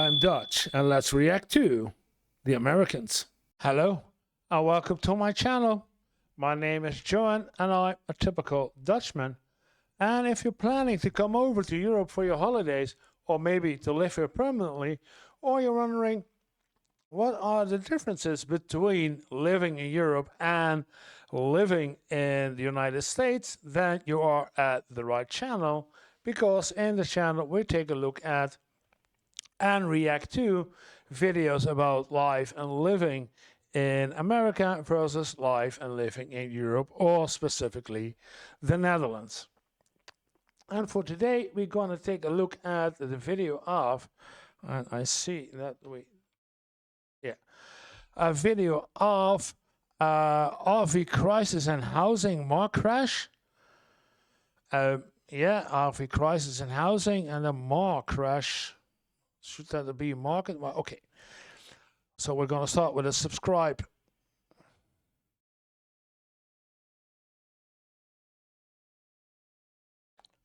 I'm Dutch, and let's react to the Americans. Hello, and welcome to my channel. My name is Johan, and I'm a typical Dutchman. And if you're planning to come over to Europe for your holidays, or maybe to live here permanently, or you're wondering what are the differences between living in Europe and living in the United States, then you are at the right channel, because in the channel we take a look at and react to videos about life and living in America versus life and living in Europe, or specifically the Netherlands. And for today, we're going to take a look at the video of, and I see that a video of RV crisis and housing market crash. RV crisis and housing and a market crash. Should that be market? Well, okay. So we're going to start with a subscribe.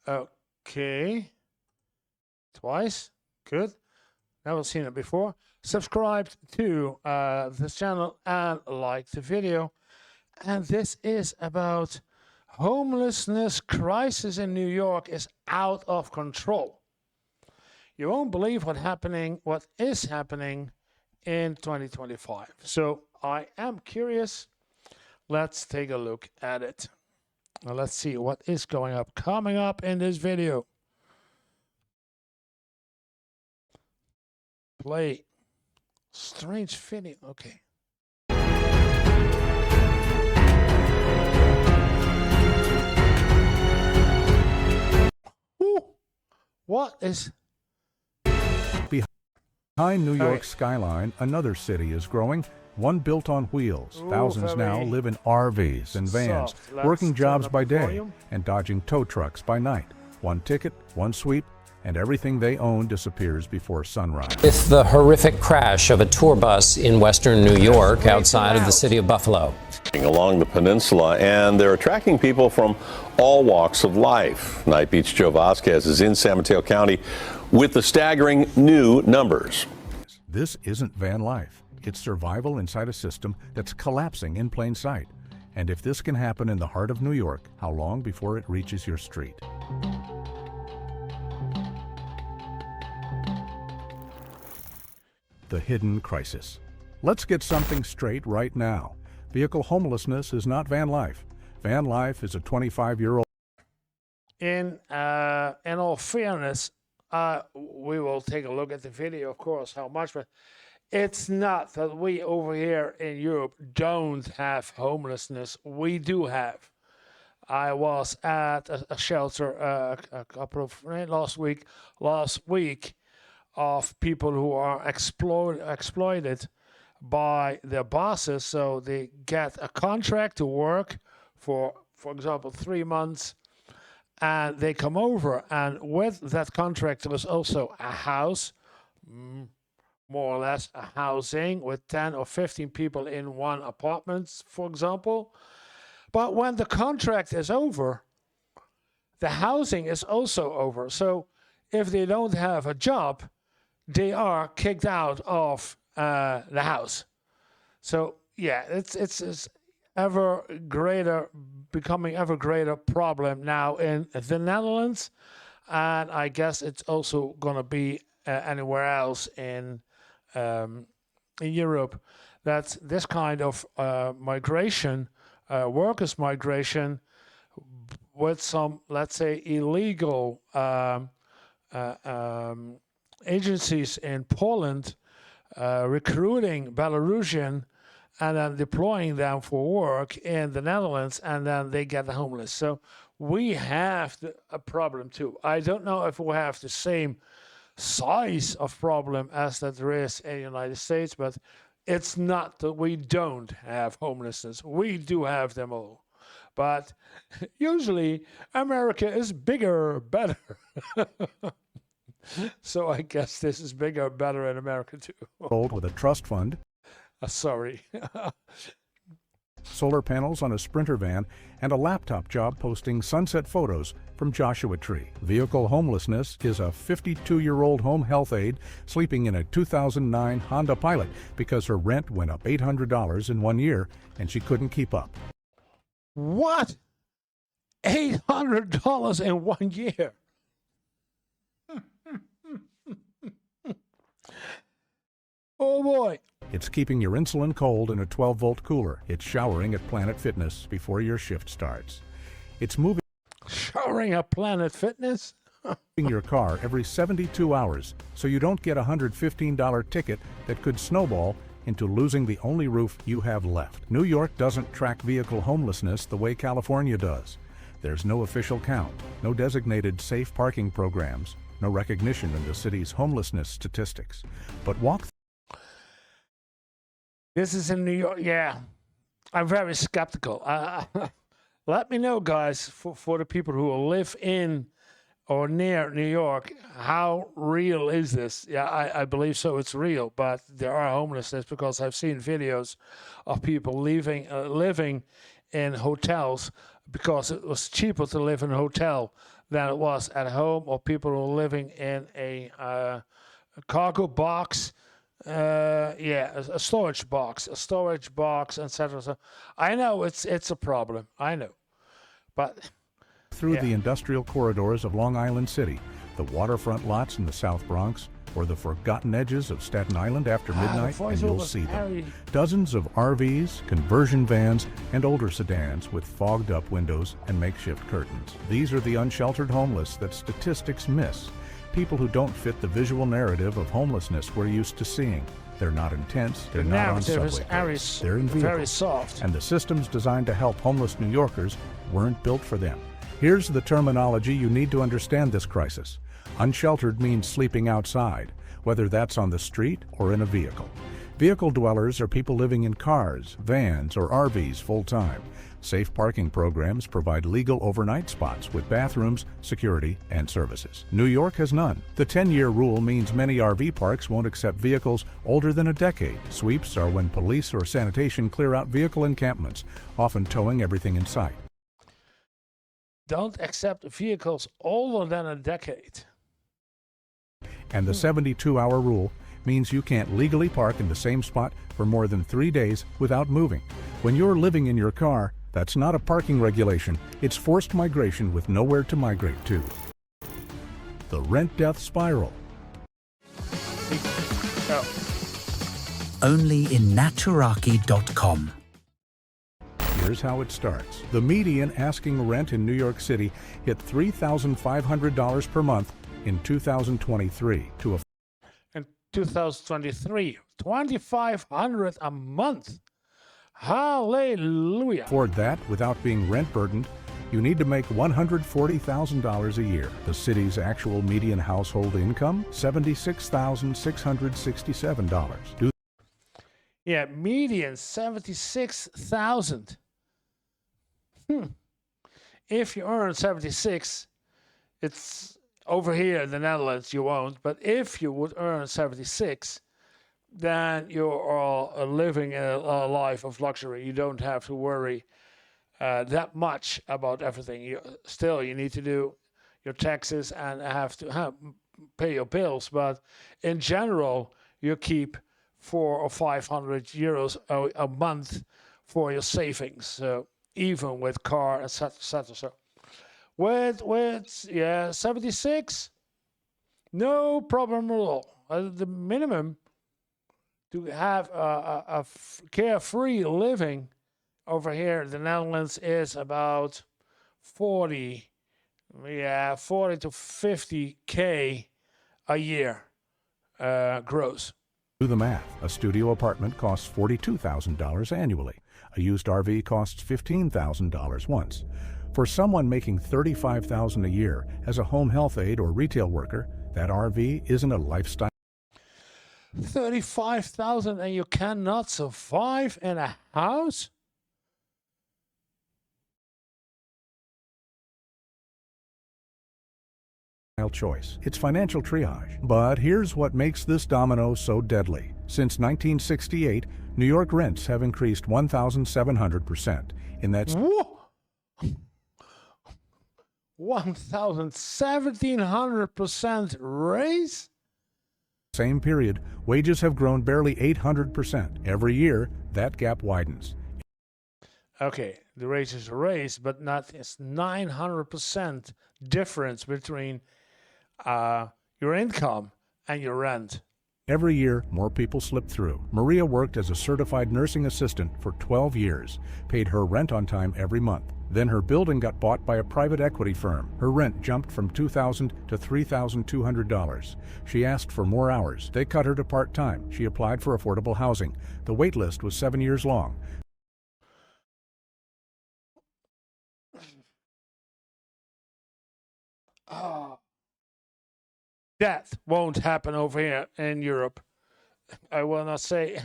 Okay. Twice. Good. Never seen it before. Subscribe to this channel and like the video. And this is about homelessness crisis in New York is out of control. You won't believe what is happening in 2025. So I am curious. Let's take a look at it. Now let's see what is coming up in this video. Play. Strange video. Okay. Ooh, what is behind New York's skyline? Another city is growing, one built on wheels. Thousands now live in RVs and vans, working jobs by day and dodging tow trucks by night. One ticket, one sweep, and everything they own disappears before sunrise. With the horrific crash of a tour bus in western New York outside of the city of Buffalo. Along the peninsula, and they're attracting people from all walks of life. Night Beach Joe Vasquez is in San Mateo County with the staggering new numbers. This isn't van life. It's survival inside a system that's collapsing in plain sight. And if this can happen in the heart of New York, how long before it reaches your street? The hidden crisis. Let's get something straight right now. Vehicle homelessness is not van life. Van life is a 25-year-old. In all fairness, we will take a look at the video, of course, how much, but it's not that we over here in Europe don't have homelessness. We do have. I was at a shelter a couple of last week of people who are exploited by their bosses. So they get a contract to work for example, 3 months, and they come over, and with that contract there is also a house, more or less a housing with 10 or 15 people in one apartment, for example. But when the contract is over, the housing is also over. So if they don't have a job, they are kicked out of the house. So yeah, it's becoming ever greater problem now in the Netherlands, and I guess it's also gonna be anywhere else in Europe. That this kind of migration, workers' migration, with some, let's say, illegal agencies in Poland recruiting Belarusian and then deploying them for work in the Netherlands, and then they get homeless. So we have a problem too. I don't know if we have the same size of problem as that there is in the United States, but it's not that we don't have homelessness. We do have them all. But usually America is bigger, better. So I guess this is bigger, better in America too. With a trust fund. Sorry. solar panels on a Sprinter van, and a laptop job posting sunset photos from Joshua Tree. Vehicle homelessness is a 52-year-old home health aide sleeping in a 2009 Honda Pilot because her rent went up $800 in 1 year and she couldn't keep up. What? $800 in 1 year? Oh boy. It's keeping your insulin cold in a 12-volt cooler. It's showering at Planet Fitness before your shift starts. It's moving Showering at Planet Fitness? your car every 72 hours so you don't get a $115 ticket that could snowball into losing the only roof you have left. New York doesn't track vehicle homelessness the way California does. There's no official count, no designated safe parking programs, no recognition in the city's homelessness statistics. But walk This is in New York. Yeah, I'm very skeptical. Let me know, guys, for the people who live in or near New York, how real is this? Yeah, I believe so. It's real, but there are homelessness because I've seen videos of people living in hotels because it was cheaper to live in a hotel than it was at home, or people who are living in a cargo box. A storage box, etc. So I know it's a problem. I know, but through the industrial corridors of Long Island City, the waterfront lots in the South Bronx, or the forgotten edges of Staten Island after midnight, and you'll see them. Dozens of RVs, conversion vans, and older sedans with fogged-up windows and makeshift curtains. These are the unsheltered homeless that statistics miss. People who don't fit the visual narrative of homelessness we're used to seeing. They're not intense, they're not on subway cars, they're in vehicles, very soft. and the systems designed to help homeless New Yorkers weren't built for them. Here's the terminology you need to understand this crisis. Unsheltered means sleeping outside, whether that's on the street or in a vehicle. Vehicle dwellers are people living in cars, vans, or RVs full-time. Safe parking programs provide legal overnight spots with bathrooms, security, and services. New York has none. The 10-year rule means many RV parks won't accept vehicles older than a decade. Sweeps are when police or sanitation clear out vehicle encampments, often towing everything in sight. Don't accept vehicles older than a decade. And the 72-hour rule means you can't legally park in the same spot for more than 3 days without moving. When you're living in your car, that's not a parking regulation. It's forced migration with nowhere to migrate to. The rent-death spiral. Only in naturaki.com. Here's how it starts. The median asking rent in New York City hit $3,500 per month in 2023 to a In 2023, $2,500 a month. Hallelujah. afford that without being rent burdened, you need to make $140,000 a year. The city's actual median household income, $76,667. Yeah, median 76,000. If you earn 76, it's over here in the Netherlands you won't, but if you would earn 76, then you are living a life of luxury. You don't have to worry that much about everything. You need to do your taxes and have to pay your bills, but in general, you keep 400 or 500 euros a month for your savings. So even with car, etc., etc. So with 76, no problem at all. The minimum to have a carefree living over here in the Netherlands is about 40 to 50K a year gross. Do the math. A studio apartment costs $42,000 annually. A used RV costs $15,000 once. For someone making $35,000 a year as a home health aide or retail worker, that RV isn't a lifestyle. 35,000 and you cannot survive in a house? Choice. It's financial triage. But here's what makes this domino so deadly. Since 1968, New York rents have increased 1,700%. In that 1,700% raise? same period, wages have grown barely 800%. Every year, that gap widens. Okay, the wages are raised, but not it's 900% difference between your income and your rent. Every year, more people slip through. Maria worked as a certified nursing assistant for 12 years, paid her rent on time every month. Then her building got bought by a private equity firm. Her rent jumped from $2,000 to $3,200. She asked for more hours. They cut her to part-time. She applied for affordable housing. The wait list was 7 years long. That won't happen over here in Europe. I will say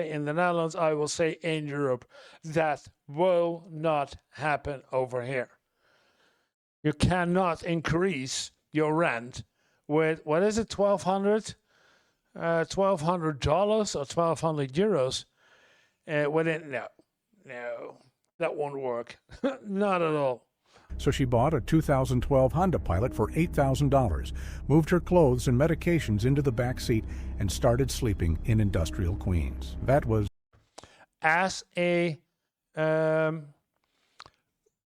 in the Netherlands, I will say in Europe. That will not happen over here. You cannot increase your rent with, what is it, $1,200? $1,200 or 1,200 euros within, no, that won't work. Not at all. So she bought a 2012 Honda Pilot for $8,000, moved her clothes and medications into the back seat, and started sleeping in industrial Queens. That was as a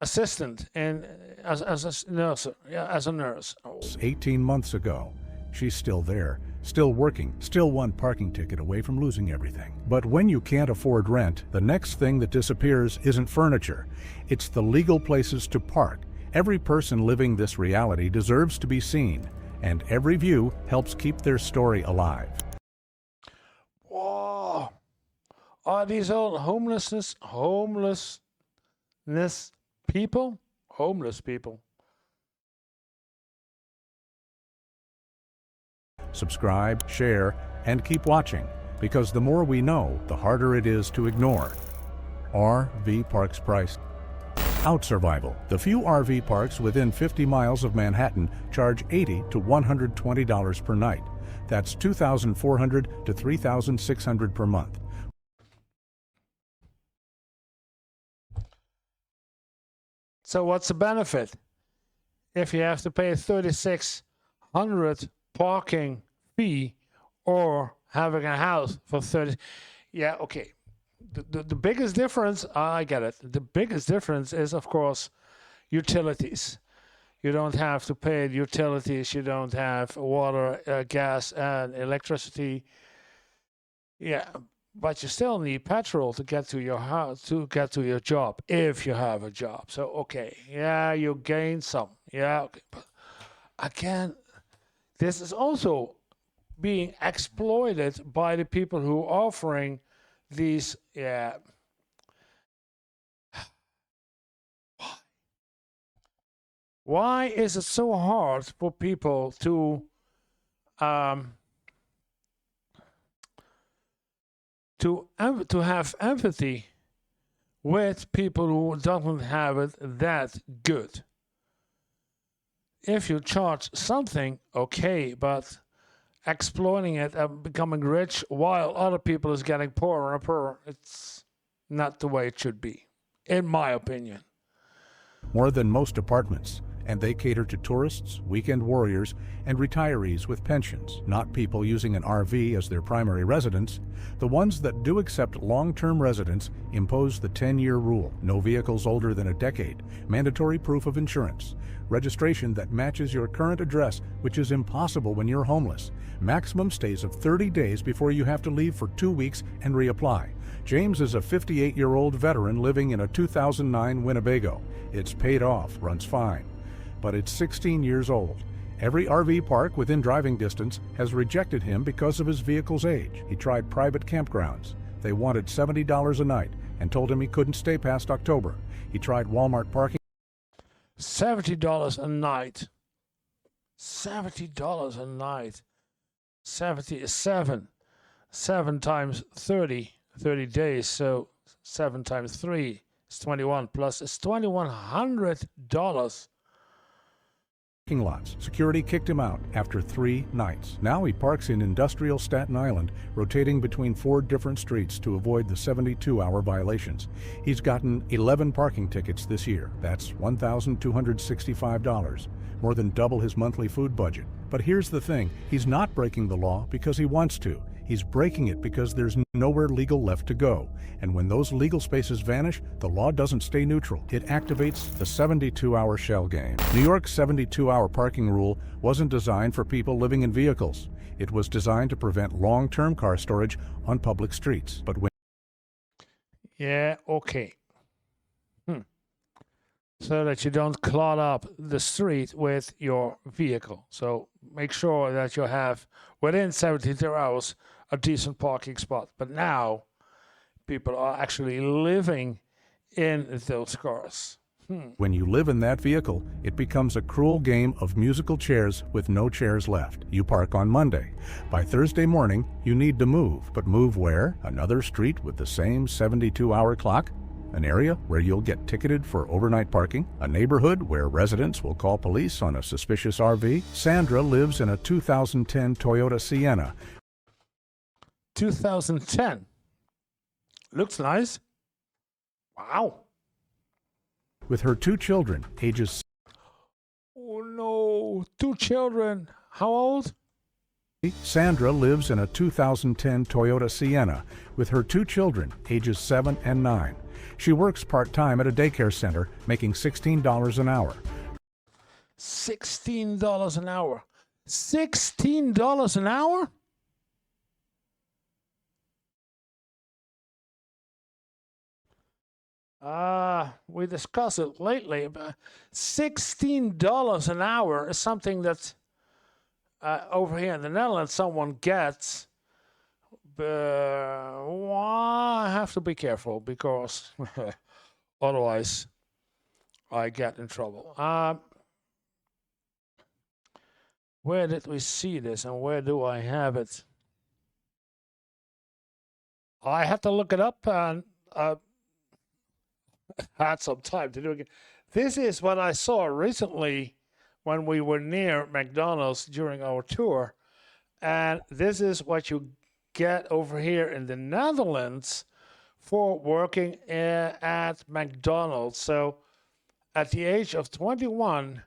assistant and as a nurse. Yeah, as a nurse. 18 months ago. She's still there, still working, still one parking ticket away from losing everything. But when you can't afford rent, the next thing that disappears isn't furniture. It's the legal places to park. Every person living this reality deserves to be seen, and every view helps keep their story alive. Whoa! Are these all homeless people? Homeless people. Subscribe, share, and keep watching, because the more we know, the harder it is to ignore. RV Parks price. Out survival. The few RV parks within 50 miles of Manhattan charge $80 to $120 per night. That's $2,400 to $3,600 per month. So what's the benefit if you have to pay $3,600 parking fee or having a house for 30? Yeah, okay. The biggest difference, I get it. The biggest difference is, of course, utilities. You don't have to pay utilities. You don't have water, gas, and electricity. Yeah, but you still need petrol to get to your house, to get to your job, if you have a job. So, okay, yeah, you gain some. Yeah, okay. But again, this is also being exploited by the people who are offering these, yeah. Why is it so hard for people to have empathy with people who don't have it that good? If you charge something, okay, but exploiting it and becoming rich while other people is getting poorer and poorer, it's not the way it should be, in my opinion. More than most apartments, and they cater to tourists, weekend warriors, and retirees with pensions, not people using an RV as their primary residence. The ones that do accept long-term residents impose the 10-year rule: no vehicles older than a decade, mandatory proof of insurance, registration that matches your current address, which is impossible when you're homeless, maximum stays of 30 days before you have to leave for 2 weeks and reapply. James is a 58-year-old veteran living in a 2009 Winnebago. It's paid off, runs fine, but it's 16 years old. Every RV park within driving distance has rejected him because of his vehicle's age. He tried private campgrounds. They wanted $70 a night and told him he couldn't stay past October. He tried Walmart parking. $70 a night. $70 a night. 70 is 7. 7 times 30 days. So 7 times 3 is 21, plus it's $2,100 parking lots. Security kicked him out after 3 nights. Now he parks in industrial Staten Island, rotating between 4 different streets to avoid the 72-hour violations. He's gotten 11 parking tickets this year. That's $1,265, more than double his monthly food budget. But here's the thing, he's not breaking the law because he wants to. He's breaking it because there's nowhere legal left to go. And when those legal spaces vanish, the law doesn't stay neutral. It activates the 72-hour shell game. New York's 72-hour parking rule wasn't designed for people living in vehicles. It was designed to prevent long-term car storage on public streets. But when Yeah, okay. So that you don't clog up the street with your vehicle. So make sure that you have, within 72 hours, a decent parking spot. But now, people are actually living in those cars. When you live in that vehicle, it becomes a cruel game of musical chairs with no chairs left. You park on Monday. By Thursday morning, you need to move. But move where? Another street with the same 72-hour clock? An area where you'll get ticketed for overnight parking? A neighborhood where residents will call police on a suspicious RV? Sandra lives in a 2010 Toyota Sienna. 2010. Looks nice. Wow. With her 2 children, ages... Oh no, 2 children. How old? Sandra lives in a 2010 Toyota Sienna with her 2 children, ages 7 and 9. She works part-time at a daycare center, making $16 an hour. $16 an hour. $16 an hour? We discussed it lately. But $16 an hour is something that over here in the Netherlands someone gets. I have to be careful because otherwise I get in trouble. Where did we see this and where do I have it? I had to look it up and had some time to do it. This is what I saw recently when we were near McDonald's during our tour. And this is what you get over here in the Netherlands for working at McDonald's. So at the age of 21,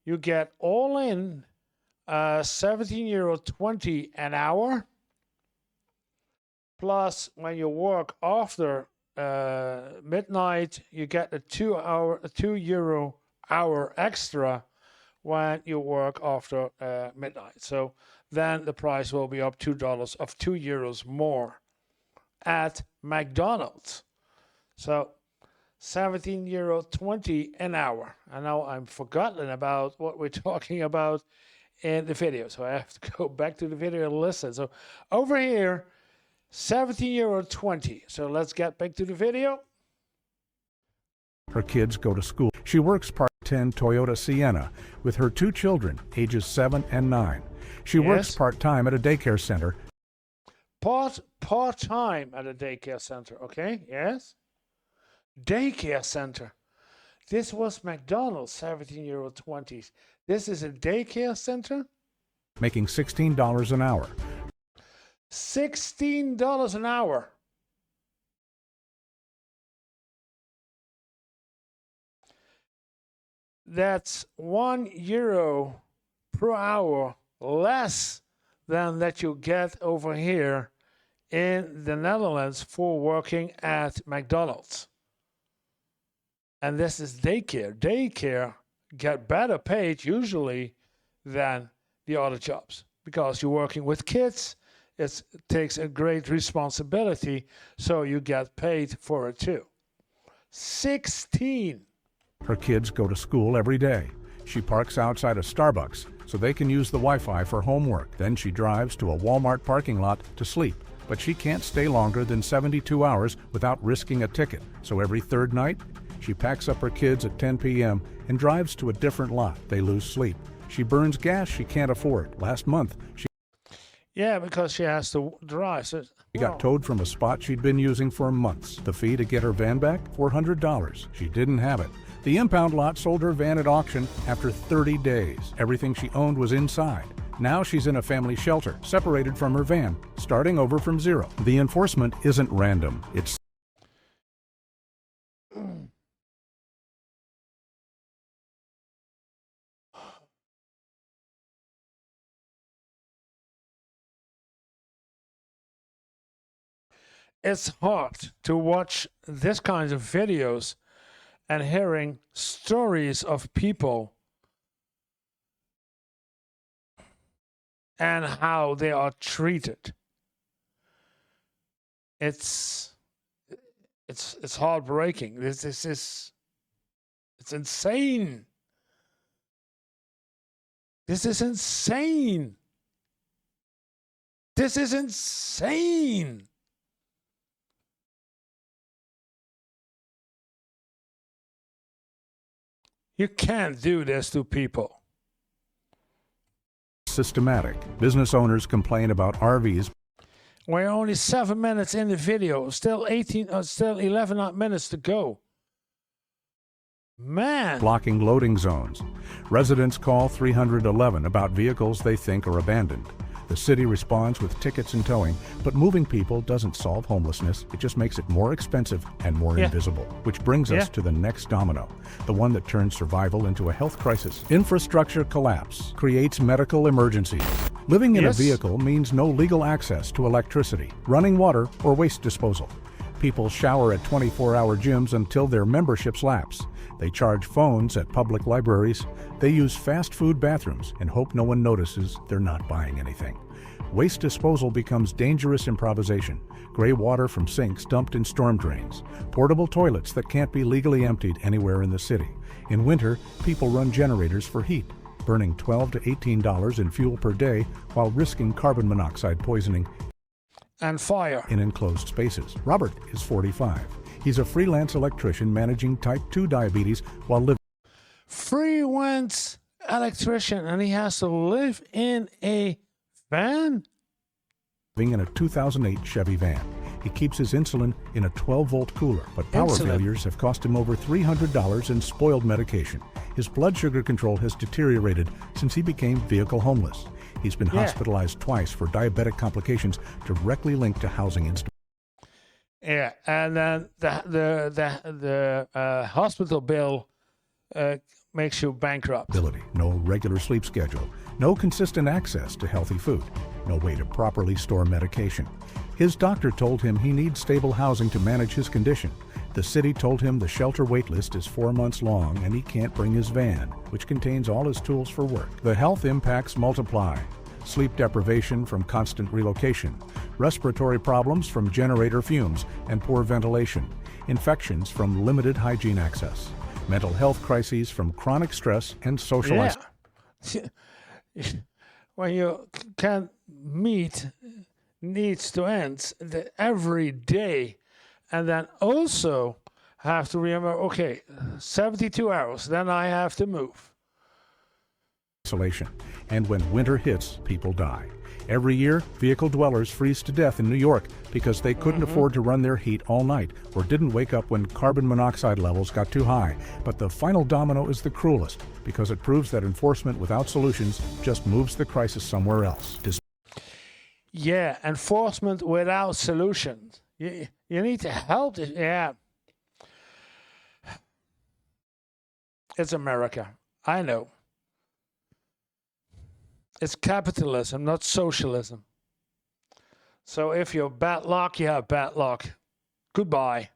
you get all in €17.20 an hour. Plus, when you work after midnight, you get a €2 hour extra when you work after midnight. So then the price will be up €2 more at McDonald's. So €17.20 an hour. And now I'm forgotten about what we're talking about in the video. So I have to go back to the video and listen. So over here, €17.20. So let's get back to the video. Her kids go to school. She works part-time Toyota Sienna with her 2 children, ages 7 and 9. She works part-time at a daycare center. Part-time at a daycare center, okay? Yes? Daycare center. This was McDonald's, €17.20. This is a daycare center? Making $16 an hour. $16 an hour. That's €1 per hour less than that you get over here in the Netherlands for working at McDonald's. And this is daycare. Daycare get better paid usually than the other jobs because you're working with kids. It takes a great responsibility, so you get paid for it too. 16. Her kids go to school every day. She parks outside a Starbucks so they can use the Wi-Fi for homework. Then she drives to a Walmart parking lot to sleep. But she can't stay longer than 72 hours without risking a ticket. So every 3rd night, she packs up her kids at 10 p.m. and drives to a different lot. They lose sleep. She burns gas she can't afford. Last month, she because she has to drive. So, she got towed from a spot she'd been using for months. The fee to get her van back, $400. She didn't have it. The impound lot sold her van at auction after 30 days. Everything she owned was inside. Now she's in a family shelter, separated from her van, starting over from zero. The enforcement isn't random. It's hard to watch this kind of videos and hearing stories of people and how they are treated. It's heartbreaking. This is it's insane. This is insane. This is insane. You can't do this to people. systematic. Business owners complain about RVs. We're only 7 minutes in the video. Still 11 minutes to go. Man. Blocking loading zones. Residents call 311 about vehicles they think are abandoned. The city responds with tickets and towing, but moving people doesn't solve homelessness. It just makes it more expensive and more invisible, which brings us to the next domino, the one that turns survival into a health crisis. Infrastructure collapse creates medical emergencies. Living in a vehicle means no legal access to electricity, running water, or waste disposal. People shower at 24-hour gyms until their memberships lapse. They charge phones at public libraries. They use fast food bathrooms and hope no one notices they're not buying anything. Waste disposal becomes dangerous improvisation. Gray water from sinks dumped in storm drains. Portable toilets that can't be legally emptied anywhere in the city. In winter, people run generators for heat, burning $12 to $18 in fuel per day while risking carbon monoxide poisoning and fire in enclosed spaces. Robert is 45. He's a freelance electrician managing type 2 diabetes while living. Freelance electrician, and he has to live in a van? Living in a 2008 Chevy van. He keeps his insulin in a 12-volt cooler, but power failures have cost him over $300 in spoiled medication. His blood sugar control has deteriorated since he became vehicle homeless. He's been hospitalized twice for diabetic complications directly linked to housing instability. Yeah, and then the hospital bill makes you bankrupt. No regular sleep schedule, no consistent access to healthy food, no way to properly store medication. His doctor told him he needs stable housing to manage his condition. The city told him the shelter wait list is 4 months long and he can't bring his van, which contains all his tools for work. The health impacts multiply. Sleep deprivation from constant relocation, respiratory problems from generator fumes and poor ventilation, infections from limited hygiene access, mental health crises from chronic stress and social isolation. When you can't meet needs to ends every day, and then also have to remember, okay, 72 hours, then I have to move. Isolation. And when winter hits, people die. Every year, vehicle dwellers freeze to death in New York because they couldn't afford to run their heat all night or didn't wake up when carbon monoxide levels got too high. But the final domino is the cruelest because it proves that enforcement without solutions just moves the crisis somewhere else. Yeah, enforcement without solutions. You need to help it. Yeah. It's America. I know. It's capitalism, not socialism. So if you're bad luck, you have bad luck. Goodbye.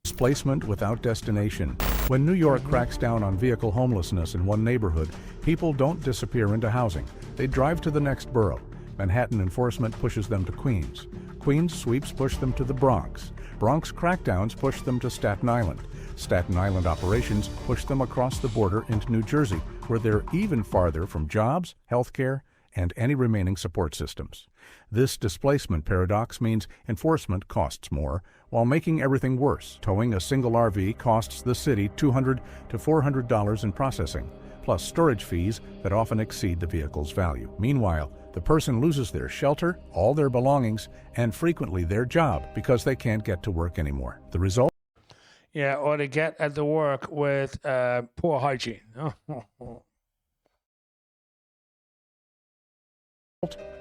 Displacement without destination. When New York cracks down on vehicle homelessness in one neighborhood, people don't disappear into housing. They drive to the next borough. Manhattan enforcement pushes them to Queens. Queens sweeps push them to the Bronx. Bronx crackdowns push them to Staten Island. Staten Island operations push them across the border into New Jersey, where they're even farther from jobs, healthcare, and any remaining support systems. This displacement paradox means enforcement costs more, while making everything worse. Towing a single RV costs the city $200 to $400 in processing, plus storage fees that often exceed the vehicle's value. Meanwhile, the person loses their shelter, all their belongings, and frequently their job because they can't get to work anymore. The result? Yeah, or they get at the work with poor hygiene.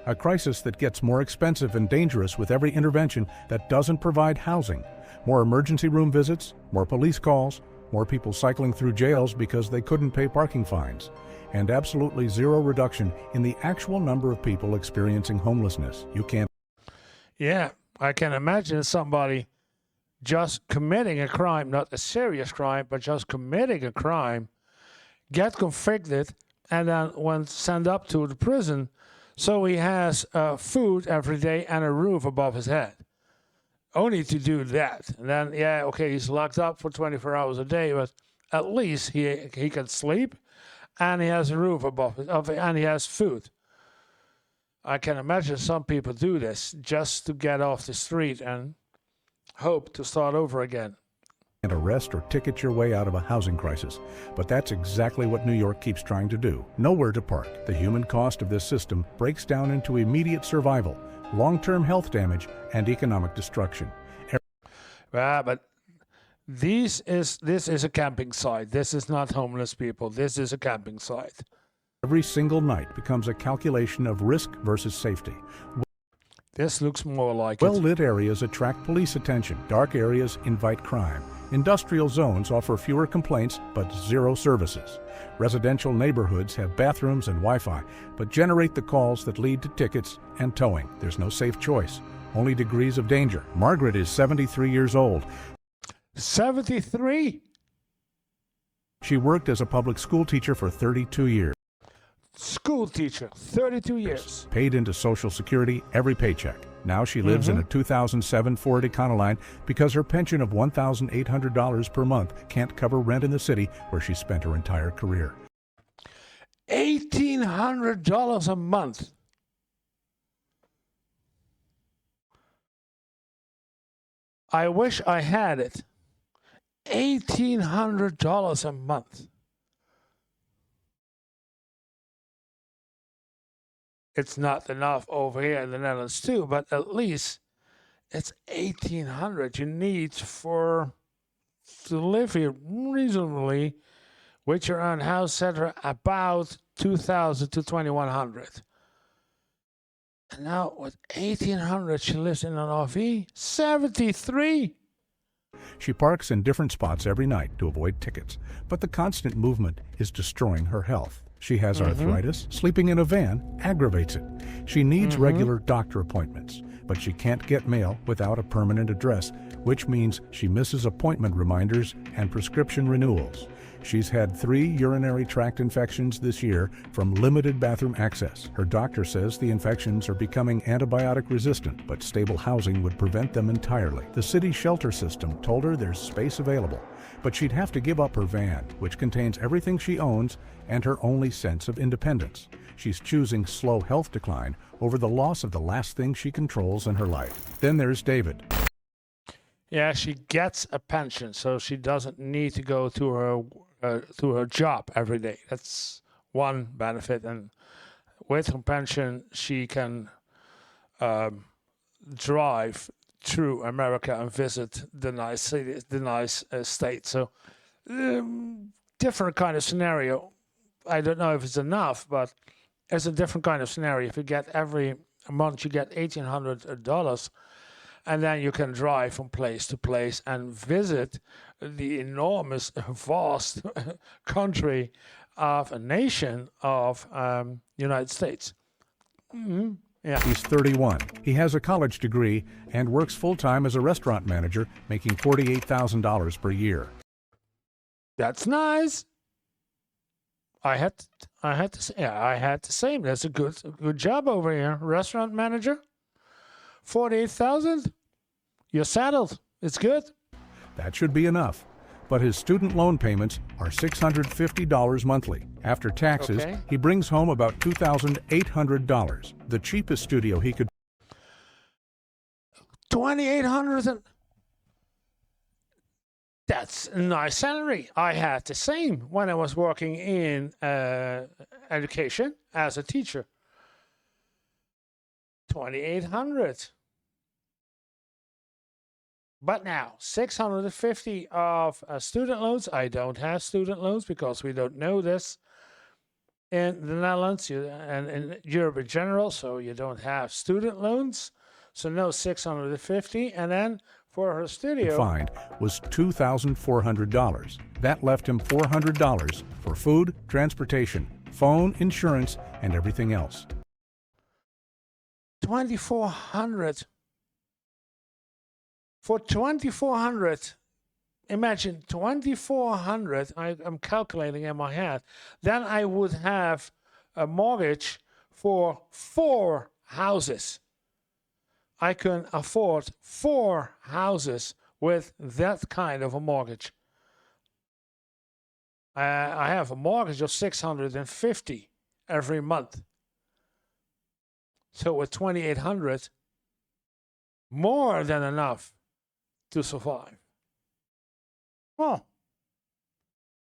A crisis that gets more expensive and dangerous with every intervention that doesn't provide housing. More emergency room visits, more police calls, more people cycling through jails because they couldn't pay parking fines, and absolutely zero reduction in the actual number of people experiencing homelessness. You can't. Yeah, I can imagine somebody just committing a crime, not a serious crime, but just committing a crime, get convicted, and then when sent up to the prison, so he has food every day and a roof above his head. Only to do that. And then, yeah, okay, he's locked up for 24 hours a day, but at least he can sleep and he has a roof above it, and he has food. I can imagine some people do this just to get off the street and hope to start over again. And arrest or ticket your way out of a housing crisis. But that's exactly what New York keeps trying to do. Nowhere to park. The human cost of this system breaks down into immediate survival, long-term health damage, and economic destruction. But this is a camping site. This is not homeless people. This is a camping site. Every single night becomes a calculation of risk versus safety. This looks more like Well-lit areas attract police attention. Dark areas invite crime. Industrial zones offer fewer complaints but zero services. Residential neighborhoods have bathrooms and Wi-Fi, but generate the calls that lead to tickets and towing. There's no safe choice, only degrees of danger. Margaret is 73 years old. 73? She worked as a public school teacher for 32 years. School teacher, 32 years. Paid into Social Security every paycheck. Now she lives in a 2007 Ford Econoline because her pension of $1,800 per month can't cover rent in the city where she spent her entire career. $1,800 a month. I wish I had it. $1,800 a month. It's not enough over here in the Netherlands too, but at least it's 1,800 you need to live here reasonably with your own house, etc. About 2,000 to 2,100. And now with 1,800 she lives in an RV. 73. She parks in different spots every night to avoid tickets, but the constant movement is destroying her health. She has arthritis. Sleeping in a van aggravates it. She needs regular doctor appointments, but she can't get mail without a permanent address, which means she misses appointment reminders and prescription renewals. She's had 3 urinary tract infections this year from limited bathroom access. Her doctor says the infections are becoming antibiotic resistant, but stable housing would prevent them entirely. The city shelter system told her there's space available, but she'd have to give up her van, which contains everything she owns and her only sense of independence. She's choosing slow health decline over the loss of the last thing she controls in her life. Then there's David. Yeah, she gets a pension, so she doesn't need to go to her job every day. That's one benefit, and with her pension, she can drive through America and visit the nice cities, the nice states. So, different kind of scenario. I don't know if it's enough, but it's a different kind of scenario. If you get every month, you get $1,800. And then you can drive from place to place and visit the enormous, vast country of a nation of United States. Yeah. He's 31. He has a college degree and works full-time as a restaurant manager, making $48,000 per year. That's nice. I had the same. That's a good job over here. Restaurant manager. 48,000. You're settled. It's good. That should be enough. But his student loan payments are $650 monthly. After taxes, he brings home about $2,800. The cheapest studio he could. 2,800. That's a nice salary. I had the same when I was working in education as a teacher. 2,800. But now, 650 of student loans. I don't have student loans because we don't know this in the Netherlands and in Europe in general. So you don't have student loans. So no 650. And then for her studio, fined was $2,400. That left him $400 for food, transportation, phone, insurance, and everything else. 2,400. For 2,400, imagine 2,400, I'm calculating in my head, then I would have a mortgage for 4 houses. I can afford 4 houses with that kind of a mortgage. I have a mortgage of 650 every month. So with 2,800, more than enough to survive. Well,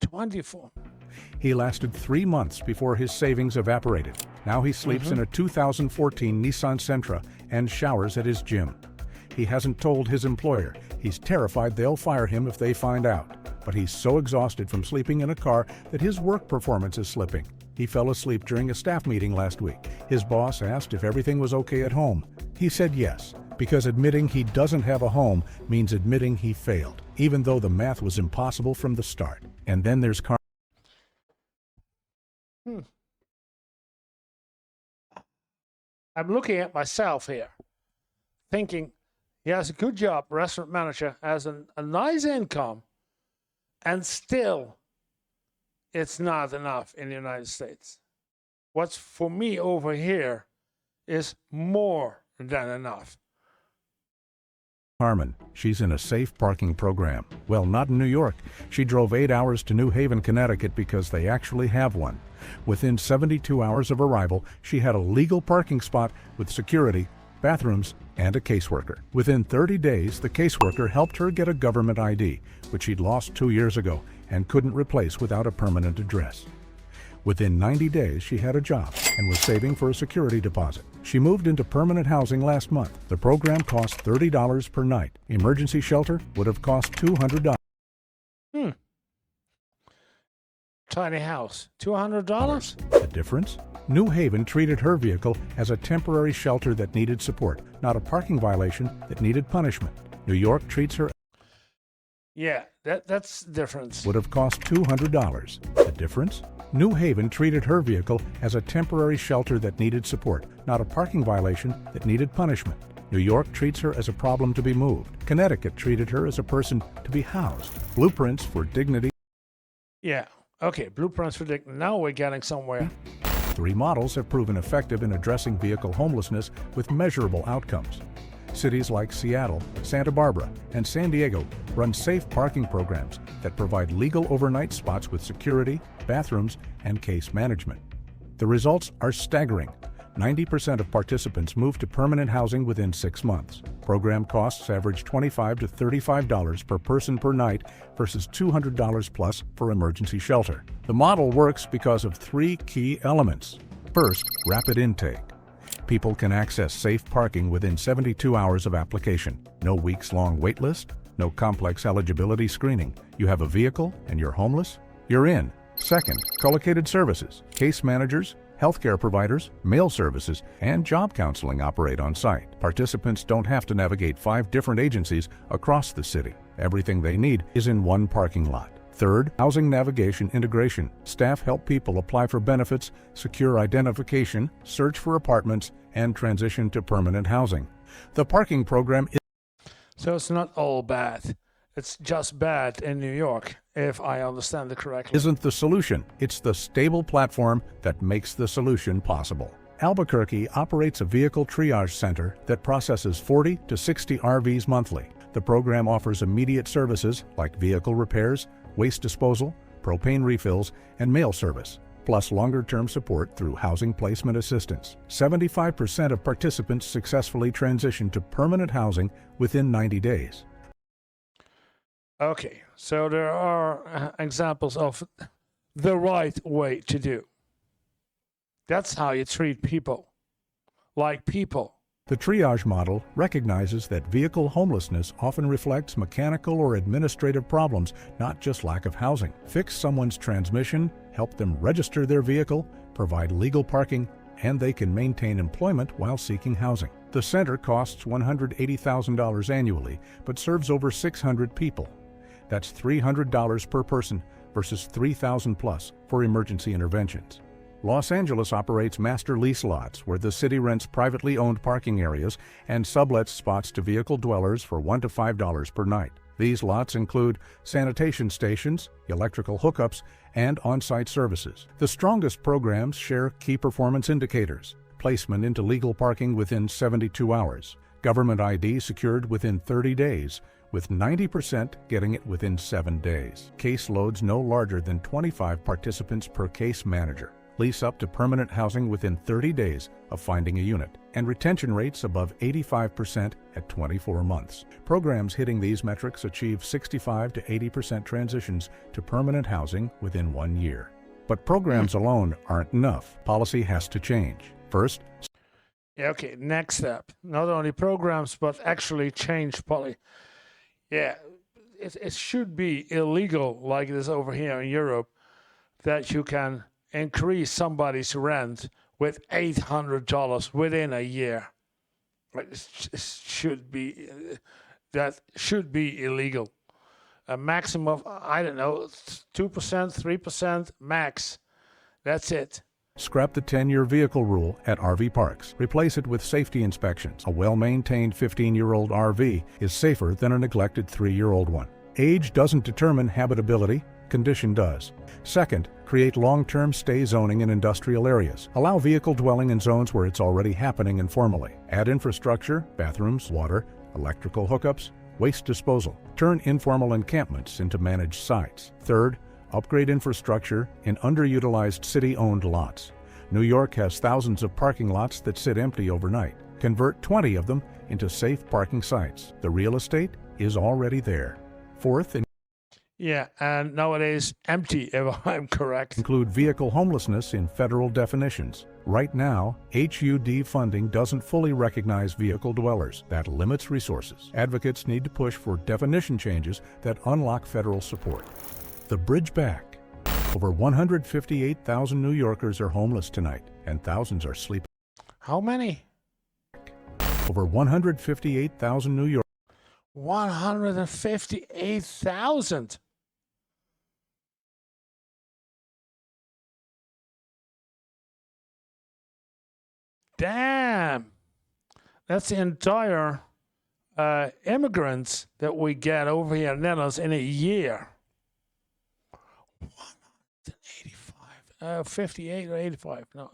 24. He lasted 3 months before his savings evaporated. Now he sleeps in a 2014 Nissan Sentra and showers at his gym. He hasn't told his employer. He's terrified they'll fire him if they find out. But he's so exhausted from sleeping in a car that his work performance is slipping. He fell asleep during a staff meeting last week. His boss asked if everything was okay at home. He said yes, because admitting he doesn't have a home means admitting he failed, even though the math was impossible from the start. And then there's I'm looking at myself here, thinking he has a good job, restaurant manager, has a nice income, and still it's not enough in the United States. What's for me over here is more than enough. Carmen. She's in a safe parking program. Well, not in New York. She drove 8 hours to New Haven, Connecticut because they actually have one. Within 72 hours of arrival, she had a legal parking spot with security, bathrooms, and a caseworker. Within 30 days, the caseworker helped her get a government ID, which she'd lost 2 years ago and couldn't replace without a permanent address. Within 90 days, she had a job and was saving for a security deposit. She moved into permanent housing last month. The program cost $30 per night. Emergency shelter would have cost $200. Tiny house, $200? The difference? New Haven treated her vehicle as a temporary shelter that needed support, not a parking violation that needed punishment. New York treats her. Yeah, that's the difference. Would have cost $200. The difference? New Haven treated her vehicle as a temporary shelter that needed support, not a parking violation that needed punishment. New York treats her as a problem to be moved. Connecticut treated her as a person to be housed. Blueprints for dignity. Yeah, okay, blueprints for dignity. Now we're getting somewhere. 3 models have proven effective in addressing vehicle homelessness with measurable outcomes. Cities like Seattle, Santa Barbara, and San Diego run safe parking programs that provide legal overnight spots with security, bathrooms, and case management. The results are staggering. 90% of participants move to permanent housing within 6 months. Program costs average $25 to $35 per person per night versus $200 plus for emergency shelter. The model works because of 3 key elements. First, rapid intake. People can access safe parking within 72 hours of application. No weeks-long wait list, no complex eligibility screening. You have a vehicle and you're homeless? You're in. Second, collocated services. Case managers, healthcare providers, mail services, and job counseling operate on site. Participants don't have to navigate 5 different agencies across the city. Everything they need is in one parking lot. Third, housing navigation integration. Staff help people apply for benefits, secure identification, search for apartments, and transition to permanent housing. The parking program is. So it's not all bad. It's just bad in New York, if I understand it correctly. Isn't the solution. It's the stable platform that makes the solution possible. Albuquerque operates a vehicle triage center that processes 40 to 60 RVs monthly. The program offers immediate services like vehicle repairs, waste disposal, propane refills, and mail service, plus longer-term support through housing placement assistance. 75% of participants successfully transition to permanent housing within 90 days. Okay, so there are examples of the right way to do. That's how you treat people, like people. The triage model recognizes that vehicle homelessness often reflects mechanical or administrative problems, not just lack of housing. Fix someone's transmission, help them register their vehicle, provide legal parking, and they can maintain employment while seeking housing. The center costs $180,000 annually, but serves over 600 people. That's $300 per person versus $3,000 plus for emergency interventions. Los Angeles operates master lease lots where the city rents privately owned parking areas and sublets spots to vehicle dwellers for $1 to $5 per night. These lots include sanitation stations, electrical hookups, and on-site services. The strongest programs share key performance indicators: placement into legal parking within 72 hours, government ID secured within 30 days, with 90% getting it within 7 days. Case loads no larger than 25 participants per case manager. Lease up to permanent housing within 30 days of finding a unit, and retention rates above 85% at 24 months. Programs hitting these metrics achieve 65 to 80% transitions to permanent housing within 1 year. But programs alone aren't enough. Policy has to change. First, okay, next step. Not only programs, but actually change policy. Yeah, it should be illegal, like it is over here in Europe, that you can increase somebody's rent with $800 within a year. It should be, that should be illegal. A maximum of, I don't know, 2%, 3% max. That's it. scrap the 10-year vehicle rule at RV parks. Replace it with safety inspections. A well-maintained 15-year-old RV is safer than a neglected 3-year-old one. Age doesn't determine habitability, condition does. Second, create long-term stay zoning in industrial areas. Allow vehicle dwelling in zones where it's already happening informally. Add infrastructure, bathrooms, water, electrical hookups, waste disposal. Turn informal encampments into managed sites. Third, upgrade infrastructure in underutilized city-owned lots. New York has thousands of parking lots that sit empty overnight. Convert 20 of them into safe parking sites. The real estate is already there. Fourth, yeah, and nowadays empty, if I'm correct. Include vehicle homelessness in federal definitions. Right now, HUD funding doesn't fully recognize vehicle dwellers. That limits resources. Advocates need to push for definition changes that unlock federal support. The bridge back. Over 158,000 New Yorkers are homeless tonight, and thousands are sleeping. How many? Over 158,000 New Yorkers. 158,000. Damn. That's the entire immigrants that we get over here in the Netherlands in a year. 185, 58 or 85. No.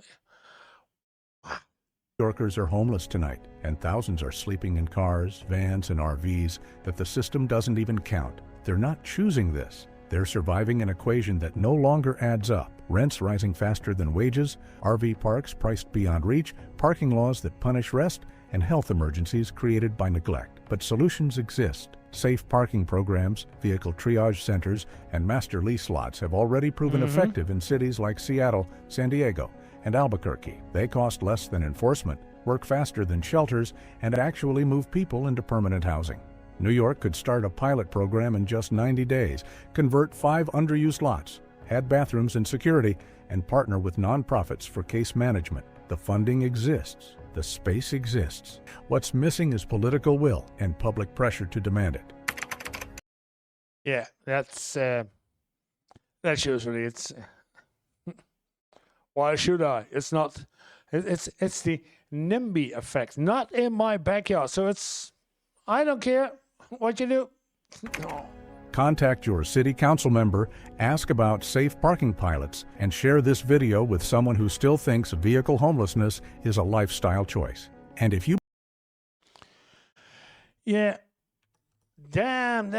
Yorkers are homeless tonight, and thousands are sleeping in cars, vans, and RVs that the system doesn't even count. They're not choosing this. They're surviving an equation that no longer adds up. Rents rising faster than wages, RV parks priced beyond reach, parking laws that punish rest, and health emergencies created by neglect. But solutions exist. Safe parking programs, vehicle triage centers, and master lease lots have already proven effective in cities like Seattle, San Diego, and Albuquerque. They cost less than enforcement, work faster than shelters, and actually move people into permanent housing. New York could start a pilot program in just 90 days, convert 5 underused lots, add bathrooms and security, and partner with nonprofits for case management. The funding exists. The space exists. What's missing is political will and public pressure to demand it. Yeah, that's usually it's. Why should I? It's not. It's the NIMBY effect. Not in my backyard. So it's. I don't care what you do. No. Contact your city council member, ask about safe parking pilots, and share this video with someone who still thinks vehicle homelessness is a lifestyle choice. And if you... Yeah. Damn.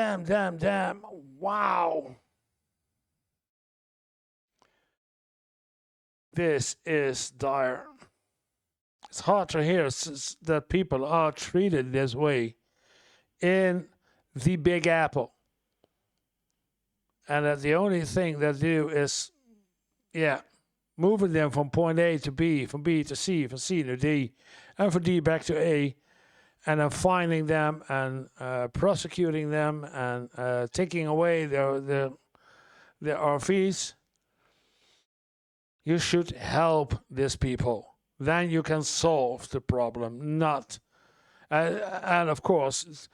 Wow. This is dire. It's hard to hear that people are treated this way in the Big Apple. And that the only thing they do is, yeah, moving them from point A to B, from B to C, from C to D, and from D back to A, and then finding them and prosecuting them and taking away their RVs. You should help these people. Then you can solve the problem, not... and of course,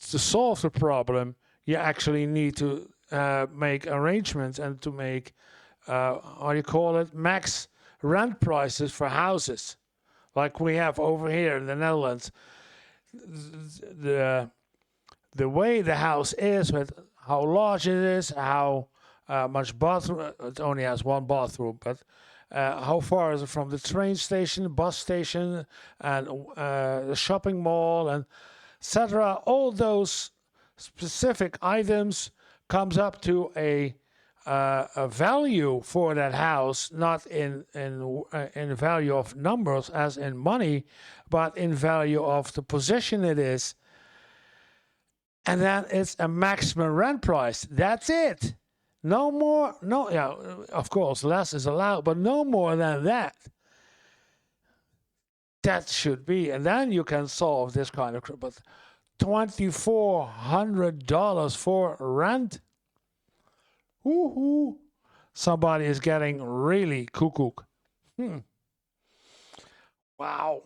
to solve the problem, you actually need to make arrangements and to make, how do you call it, max rent prices for houses, like we have over here in the Netherlands. The way the house is, with how large it is, how much bathroom, it only has one bathroom, but how far is it from the train station, bus station, and the shopping mall, and etc. All those specific items comes up to a value for that house, not in value of numbers as in money, but in value of the position it is. And then it's a maximum rent price. That's it. No more. No, yeah, of course, less is allowed, but no more than that. That should be, and then you can solve this kind of. But $2,400 for rent. Woohoo! Somebody is getting really cuckoo. Wow.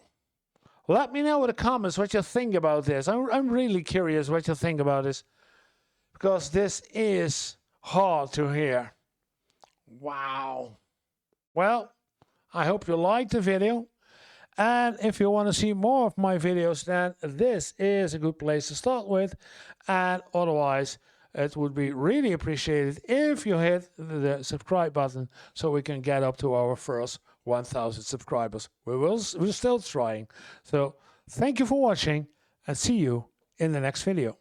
Let me know in the comments what you think about this. I'm really curious what you think about this, because this is hard to hear. Wow. Well, I hope you liked the video. And if you want to see more of my videos, then this is a good place to start with. And otherwise, it would be really appreciated if you hit the subscribe button so we can get up to our first 1,000 subscribers. We're still trying. So thank you for watching and see you in the next video.